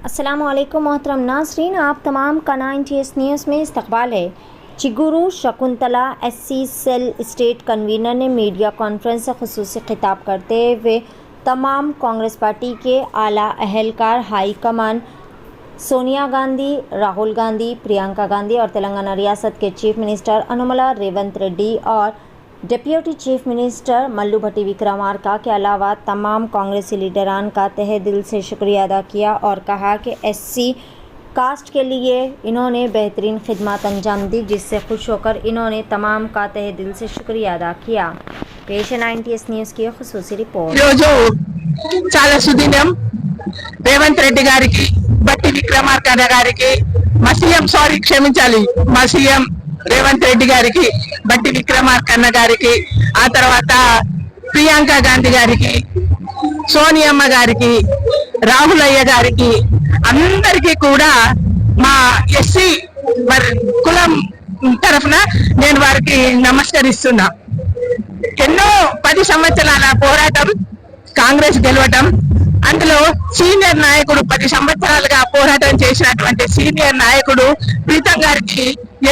अस्सलामुअलैकुम मोहतरम नाज़रीन, आप तमाम का 9TS न्यूज़ में इस्तकबाल है। Chiguru Shakuntala SC cell state convener ने मीडिया कॉन्फ्रेंस से खुसूसी खिताब करते हुए तमाम कांग्रेस पार्टी के आला अहलकार, हाई कमान सोनिया गांधी, राहुल गांधी, प्रियंका गांधी और तेलंगाना रियासत के चीफ मिनिस्टर अनुमला रेवंत रेड्डी और डिप्टी चीफ मिनिस्टर मल्लू भट्टी विक्रमार्का के अलावा तमाम कांग्रेसी लीडरान का तहे दिल से शुक्रिया अदा किया और कहा कि SC कास्ट के लिए इन्होंने बेहतरीन खिदमत अंजाम दी, जिससे खुश होकर इन्होंने तमाम का तहे दिल से शुक्रिया अदा किया। पेश 9TS न्यूज़ की खुसूसी रिपोर्ट। చాలా సుదినం రేవంత్ రెడ్డి గారికి, బట్టి విక్రమార్క గారికి, మా సీఎం సారీ క్షమించాలి, మా సీఎం రేవంత్ రెడ్డి గారికి, బట్టి విక్రమార్క గారికి, ఆ తర్వాత ప్రియాంక గాంధీ గారికి, సోనియమ్మ గారికి, రాహుల్ అయ్య గారికి, అందరికీ కూడా మా ఎస్సీ కులం తరఫున నేను వారికి నమస్కరిస్తున్నా. ఎన్నో 10 సంవత్సరాల పోరాటం, కాంగ్రెస్ గెలవటం, అందులో సీనియర్ నాయకుడు 10 సంవత్సరాలుగా పోరాటం చేసినటువంటి సీనియర్ నాయకుడు ప్రీతం గారికి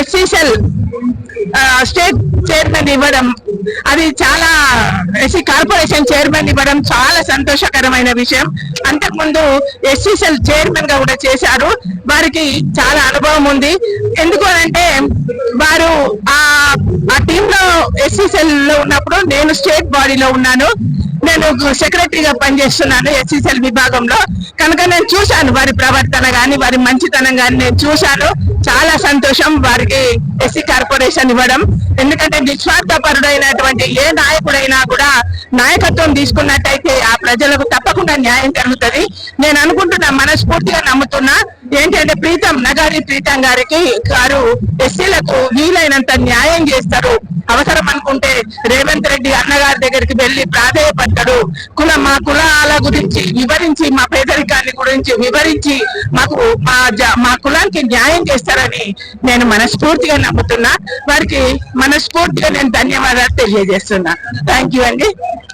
SC సెల్ స్టేట్ చైర్మన్ ఇవ్వడం, అది చాలా SC కార్పొరేషన్ చైర్మన్ ఇవ్వడం చాలా సంతోషకరమైన విషయం. అంతకుముందు SC సెల్ చైర్మన్ గా కూడా చేశారు. వారికి చాలా అనుభవం ఉంది. ఎందుకు అంటే వారు ఆ టీమ్ లో SC సెల్ లో ఉన్నప్పుడు నేను స్టేట్ బాడీలో ఉన్నాను, నేను సెక్రటరీగా పనిచేస్తున్నాను SC సెల్ విభాగంలో. కనుక నేను చూశాను వారి ప్రవర్తన గాని, వారి మంచితనం గాని నేను చూశాను. చాలా సంతోషం వారికి SC కార్పొరేషన్ ఇవ్వడం. ఎందుకంటే నిస్వార్థపరుడైనటువంటి ఏ నాయకుడైనా కూడా నాయకత్వం తీసుకున్నట్టయితే ఆ ప్రజలకు తప్పకుండా న్యాయం జరుగుతుంది. నేను అనుకుంటున్నా, మనస్ఫూర్తిగా నమ్ముతున్నా. ఏంటంటే ప్రీతం గారికి గారు SCలకు వీలైనంత న్యాయం చేస్తారు. అవసరం అనుకుంటే రేవంత్ రెడ్డి అన్నగారి దగ్గరికి వెళ్లి ప్రాధేయపడ్డాడు. మా కులాల గురించి వివరించి, మా పేదరికాన్ని గురించి వివరించి మా కులానికి న్యాయం చేస్తారని నేను మనస్ఫూర్తిగా నమ్ముతున్నా. వారికి మనస్ఫూర్తిగా నేను ధన్యవాదాలు తెలియజేస్తున్నా. థ్యాంక్ యూ అండి.